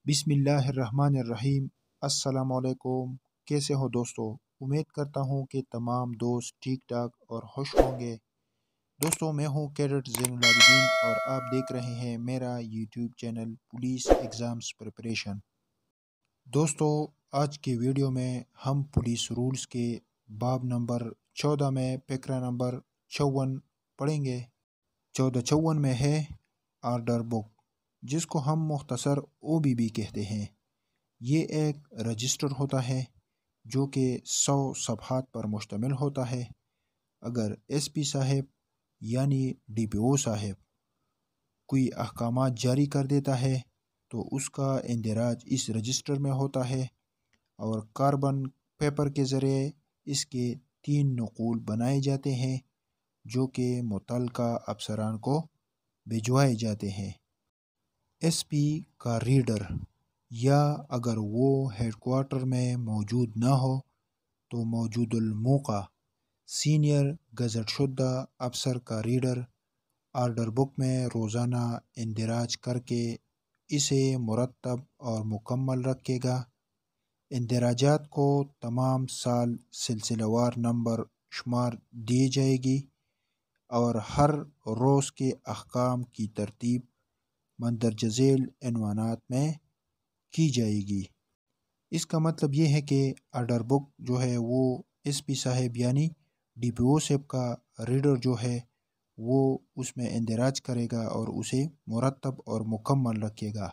بسم اللہ الرحمن الرحیم۔ السلام علیکم، کیسے ہو دوستو؟ امید کرتا ہوں کہ تمام دوست ٹھیک ٹھاک اور خوش ہوں گے۔ دوستو، میں ہوں کیڈٹ زین العابدین اور آپ دیکھ رہے ہیں میرا YouTube channel police exams preparation. دوستو، آج کی ویڈیو میں ہم پولیس رولز کے باب نمبر 14 میں پیکرا نمبر 54 پڑھیں گے۔ 1454 میں ہے آرڈر بک، جس کو ہم مختصر OBB کہتے ہیں۔ یہ ایک رجسٹر ہوتا ہے جو کہ 100 صفحات پر مشتمل ہوتا ہے۔ اگر SP صاحب یعنی DPO صاحب کوئی احکامات جاری کر دیتا ہے تو اس کا اندراج اس رجسٹر میں ہوتا ہے اور کاربن پیپر کے ذریعے اس کے 3 نقول بنائے جاتے ہیں جو کہ متعلقہ افسران کو بھجوائے جاتے ہیں۔ SP کا ریڈر، یا اگر وہ ہیڈ کوارٹر میں موجود نہ ہو تو موجود الموقع سینئر گزٹ شدہ افسر کا ریڈر آرڈر بک میں روزانہ اندراج کر کے اسے مرتب اور مکمل رکھے گا۔ اندراجات کو تمام سال سلسلہ وار نمبر شمار دی جائے گی اور ہر روز کے احکام کی ترتیب مندرجہ ذیل عنوانات میں کی جائے گی۔ اس کا مطلب یہ ہے کہ آرڈر بک جو ہے وہ SP صاحب یعنی DPO صاحب کا ریڈر جو ہے وہ اس میں اندراج کرے گا اور اسے مرتب اور مکمل رکھے گا۔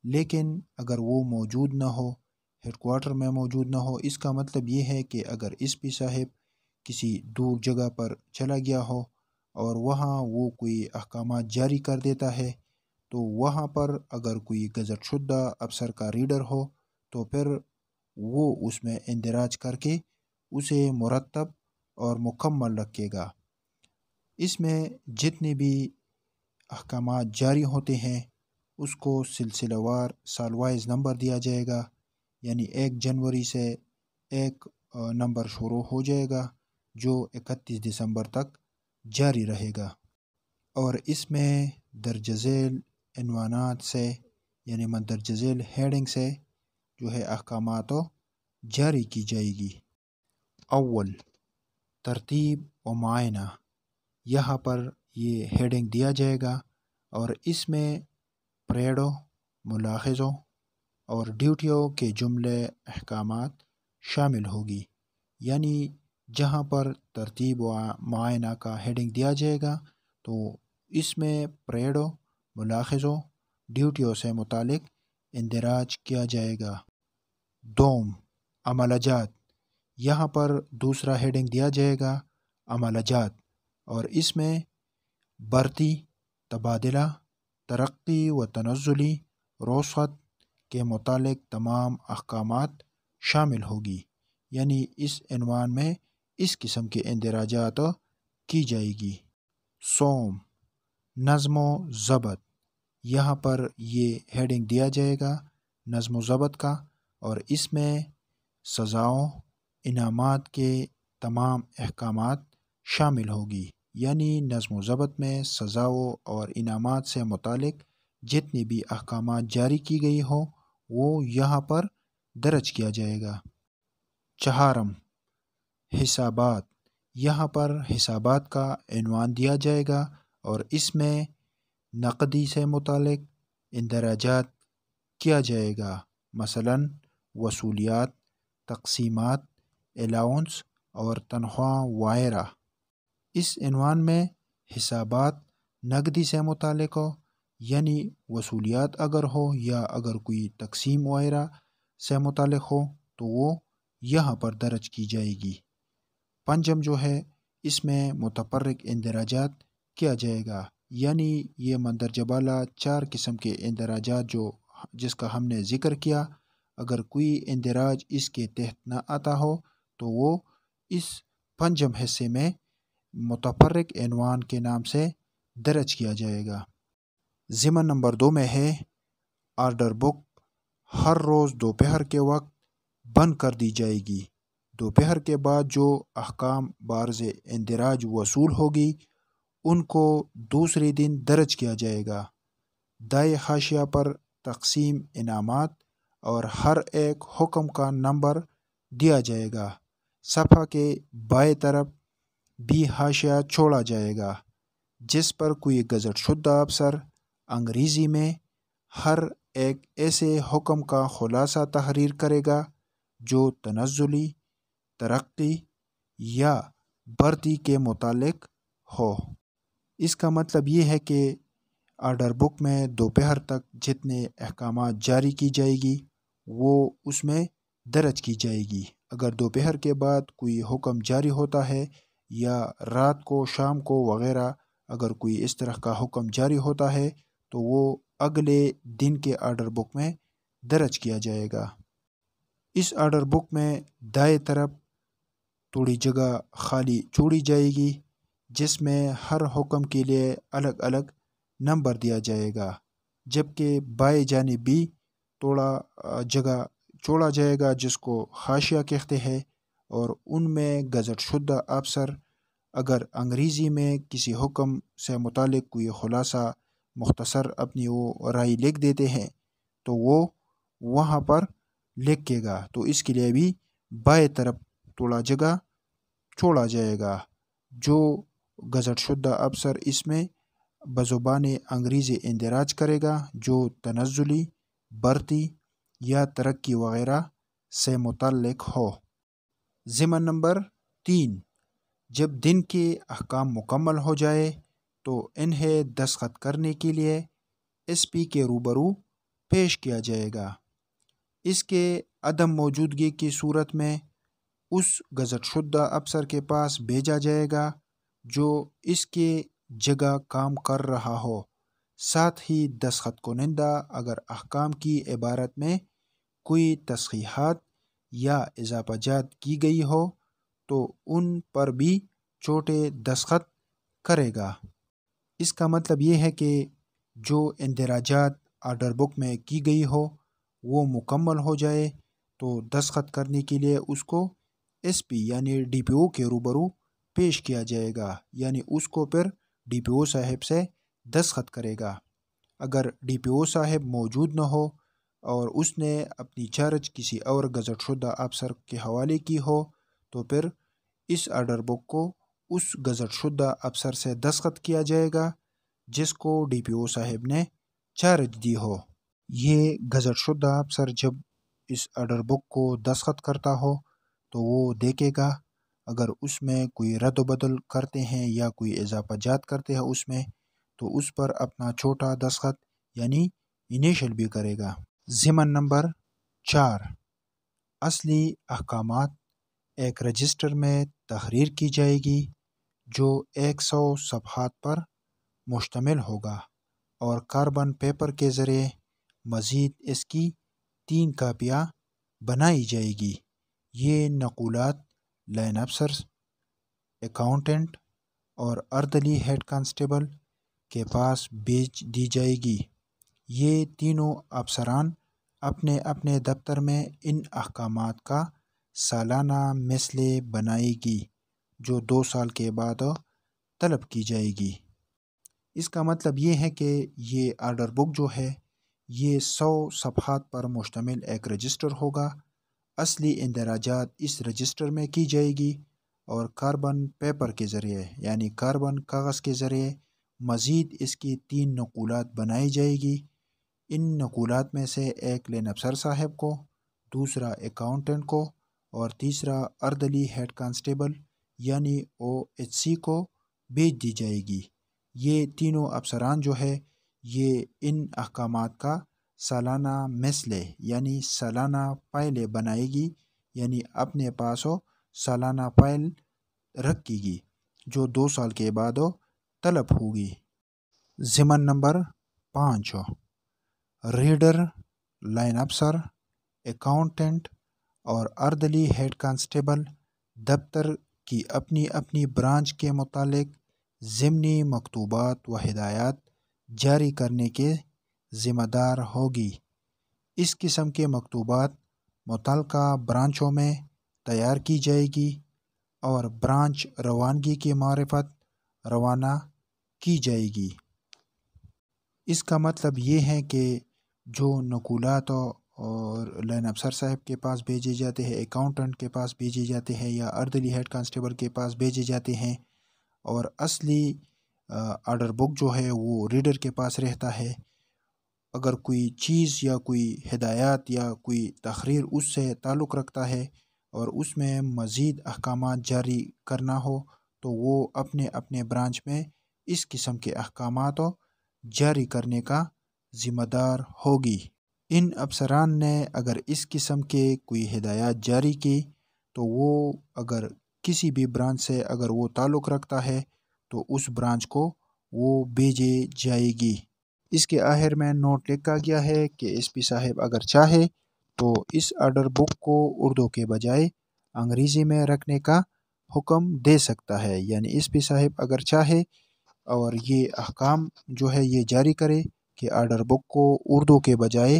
لیکن اگر وہ موجود نہ ہو، ہیڈ کوارٹر میں موجود نہ ہو، اس کا مطلب یہ ہے کہ اگر SP صاحب کسی دور جگہ پر چلا گیا ہو اور وہاں وہ کوئی احکامات جاری کر دیتا ہے تو وہاں پر اگر کوئی گزٹ شدہ افسر کا ریڈر ہو تو پھر وہ اس میں اندراج کر کے اسے مرتب اور مکمل رکھے گا۔ اس میں جتنے بھی احکامات جاری ہوتے ہیں اس کو سلسلہ وار سال وائز نمبر دیا جائے گا، یعنی 1 جنوری سے ایک نمبر شروع ہو جائے گا جو 31 دسمبر تک جاری رہے گا، اور اس میں درج ذیل عنوانات سے یعنی مندرجہ ذیل ہیڈنگ سے جو ہے احکامات جاری کی جائے گی۔ اول، ترتیب و معائنہ۔ یہاں پر یہ ہیڈنگ دیا جائے گا اور اس میں پریڈوں، ملاحظوں اور ڈیوٹیوں کے جملے احکامات شامل ہوگی۔ یعنی جہاں پر ترتیب و معائنہ کا ہیڈنگ دیا جائے گا تو اس میں پریڈوں، ملاحظوں، ڈیوٹیوں سے متعلق اندراج کیا جائے گا۔ دوم، عملہ جات۔ یہاں پر دوسرا ہیڈنگ دیا جائے گا عملہ جات، اور اس میں بھرتی، تبادلہ، ترقی و تنزلی، رخصت کے متعلق تمام احکامات شامل ہوگی۔ یعنی اس عنوان میں اس قسم کے اندراجات کی جائے گی۔ سوم، نظم و ضبط۔ یہاں پر یہ ہیڈنگ دیا جائے گا نظم و ضبط کا، اور اس میں سزاؤں، انعامات کے تمام احکامات شامل ہوگی۔ یعنی نظم و ضبط میں سزاؤں اور انعامات سے متعلق جتنی بھی احکامات جاری کی گئی ہوں وہ یہاں پر درج کیا جائے گا۔ چہارم، حسابات۔ یہاں پر حسابات کا عنوان دیا جائے گا اور اس میں نقدی سے متعلق اندراجات کیا جائے گا، مثلا وصولیات، تقسیمات، الاؤنس اور تنخواہ وغیرہ۔ اس عنوان میں حسابات نقدی سے متعلق ہو، یعنی وصولیات اگر ہو یا اگر کوئی تقسیم وغیرہ سے متعلق ہو تو وہ یہاں پر درج کی جائے گی۔ پنجم جو ہے اس میں متفرق اندراجات کیا جائے گا، یعنی یہ مندرجہ بالا 4 قسم کے اندراجات جس کا ہم نے ذکر کیا، اگر کوئی اندراج اس کے تحت نہ آتا ہو تو وہ اس پنجم حصے میں متفرق عنوان کے نام سے درج کیا جائے گا۔ ضمن نمبر 2 میں ہے آرڈر بک ہر روز دوپہر کے وقت بند کر دی جائے گی۔ دوپہر کے بعد جو احکام بارز اندراج وصول ہوگی ان کو دوسرے دن درج کیا جائے گا۔ دائیں حاشیہ پر تقسیم انعامات اور ہر ایک حکم کا نمبر دیا جائے گا۔ صفحہ کے بائیں طرف بھی حاشیہ چھوڑا جائے گا جس پر کوئی گزٹ شدہ افسر انگریزی میں ہر ایک ایسے حکم کا خلاصہ تحریر کرے گا جو تنزلی، ترقی یا بھرتی کے متعلق ہو۔ اس کا مطلب یہ ہے کہ آرڈر بک میں دوپہر تک جتنے احکامات جاری کی جائے گی وہ اس میں درج کی جائے گی۔ اگر دوپہر کے بعد کوئی حکم جاری ہوتا ہے یا رات کو، شام کو وغیرہ اگر کوئی اس طرح کا حکم جاری ہوتا ہے تو وہ اگلے دن کے آرڈر بک میں درج کیا جائے گا۔ اس آرڈر بک میں دائیں طرف تھوڑی جگہ خالی چھوڑی جائے گی جس میں ہر حکم کے لیے الگ الگ نمبر دیا جائے گا، جبکہ بائیں جانب بھی تھوڑا جگہ چھوڑا جائے گا جس کو حاشیہ کہتے ہیں، اور ان میں گزٹ شدہ افسر اگر انگریزی میں کسی حکم سے متعلق کوئی خلاصہ مختصر اپنی وہ رائے لکھ دیتے ہیں تو وہ وہاں پر لکھے گا، تو اس کے لیے بھی بائیں طرف تھوڑا جگہ چھوڑا جائے گا۔ جو گزٹ شدہ افسر اس میں بزبان انگریزی اندراج کرے گا جو تنزلی، بھرتی یا ترقی وغیرہ سے متعلق ہو۔ ضمن نمبر 3، جب دن کے احکام مکمل ہو جائے تو انہیں دستخط کرنے کے لیے ایس پی کے روبرو پیش کیا جائے گا۔ اس کے عدم موجودگی کی صورت میں اس گزٹ شدہ افسر کے پاس بھیجا جائے گا جو اس کے جگہ کام کر رہا ہو۔ ساتھ ہی دستخط کنندہ اگر احکام کی عبارت میں کوئی تصحیحات یا اضافہ جات کی گئی ہو تو ان پر بھی چھوٹے دستخط کرے گا۔ اس کا مطلب یہ ہے کہ جو اندراجات آرڈر بک میں کی گئی ہو وہ مکمل ہو جائے تو دستخط کرنے کے لیے اس کو ایس پی یعنی ڈی پی او کے روبرو پیش کیا جائے گا، یعنی اس کو پھر ڈی پی او صاحب سے دستخط کرے گا۔ اگر ڈی پی او صاحب موجود نہ ہو اور اس نے اپنی چارج کسی اور گزٹ شدہ افسر کے حوالے کی ہو تو پھر اس آرڈر بک کو اس گزٹ شدہ افسر سے دستخط کیا جائے گا جس کو ڈی پی او صاحب نے چارج دی ہو۔ یہ گزٹ شدہ افسر جب اس آرڈر بک کو دستخط کرتا ہو تو وہ دیکھے گا، اگر اس میں کوئی رد و بدل کرتے ہیں یا کوئی اضافہ جات کرتے ہیں اس میں تو اس پر اپنا چھوٹا دستخط یعنی انیشل بھی کرے گا۔ ضمن نمبر 4، اصلی احکامات ایک رجسٹر میں تحریر کی جائے گی جو 100 صفحات پر مشتمل ہوگا اور کاربن پیپر کے ذریعے مزید اس کی 3 کاپیاں بنائی جائے گی۔ یہ نقولات لائن افسرز، اکاؤنٹنٹ اور اردلی ہیڈ کانسٹیبل کے پاس بھیج دی جائے گی۔ یہ تینوں افسران اپنے اپنے دفتر میں ان احکامات کا سالانہ مثلے بنائے گی جو 2 سال کے بعد طلب کی جائے گی۔ اس کا مطلب یہ ہے کہ یہ آرڈر بک جو ہے یہ 100 صفحات پر مشتمل ایک رجسٹر ہوگا۔ اصلی اندراجات اس رجسٹر میں کی جائے گی اور کاربن پیپر کے ذریعے یعنی کاربن کاغذ کے ذریعے مزید اس کی 3 نقولات بنائی جائے گی۔ ان نقولات میں سے ایک لین افسر صاحب کو، دوسرا اکاؤنٹنٹ کو اور تیسرا اردلی ہیڈ کانسٹیبل یعنی OHC کو بھیج دی جائے گی۔ یہ تینوں افسران جو ہے یہ ان احکامات کا سالانہ مثلے یعنی سالانہ فائلیں بنائے گی، یعنی اپنے پاس سالانہ فائل رکھے گی جو 2 سال کے بعد طلب ہوگی۔ ضمن نمبر 5، ریڈر، لائن افسر، اکاؤنٹنٹ اور اردلی ہیڈ کانسٹیبل دفتر کی اپنی اپنی برانچ کے متعلق ضمنی مکتوبات و ہدایات جاری کرنے کے ذمہ دار ہوگی۔ اس قسم کے مکتوبات متعلقہ برانچوں میں تیار کی جائے گی اور برانچ روانگی کی معرفت روانہ کی جائے گی۔ اس کا مطلب یہ ہے کہ جو نقولات اور لائن افسر صاحب کے پاس بھیجے جاتے ہیں، اکاؤنٹنٹ کے پاس بھیجے جاتے ہیں یا اردلی ہیڈ کانسٹیبل کے پاس بھیجے جاتے ہیں، اور اصلی آرڈر بک جو ہے وہ ریڈر کے پاس رہتا ہے۔ اگر کوئی چیز یا کوئی ہدایات یا کوئی تقریر اس سے تعلق رکھتا ہے اور اس میں مزید احکامات جاری کرنا ہو تو وہ اپنے اپنے برانچ میں اس قسم کے احکامات جاری کرنے کا ذمہ دار ہوگی۔ ان افسران نے اگر اس قسم کے کوئی ہدایات جاری کی تو وہ اگر کسی بھی برانچ سے اگر وہ تعلق رکھتا ہے تو اس برانچ کو وہ بھیجے جائے گی۔ اس کے آخر میں نوٹ لکھا گیا ہے کہ ایس پی صاحب اگر چاہے تو اس آرڈر بک کو اردو کے بجائے انگریزی میں رکھنے کا حکم دے سکتا ہے، یعنی ایس پی صاحب اگر چاہے اور یہ احکام جو ہے یہ جاری کرے کہ آرڈر بک کو اردو کے بجائے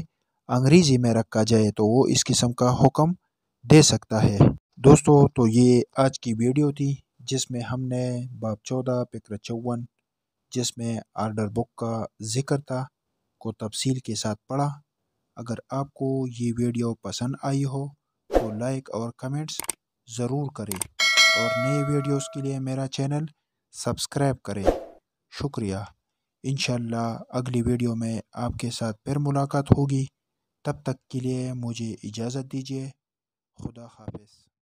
انگریزی میں رکھا جائے تو وہ اس قسم کا حکم دے سکتا ہے۔ دوستو تو یہ آج کی ویڈیو تھی جس میں ہم نے باب 14 فقرہ 54 جس میں آرڈر بک کا ذکر تھا کو تفصیل کے ساتھ پڑھا۔ اگر آپ کو یہ ویڈیو پسند آئی ہو تو لائک اور کمنٹس ضرور کریں اور نئے ویڈیوز کے لیے میرا چینل سبسکرائب کریں۔ شکریہ۔ انشاءاللہ اگلی ویڈیو میں آپ کے ساتھ پھر ملاقات ہوگی۔ تب تک کے لیے مجھے اجازت دیجیے۔ خدا حافظ۔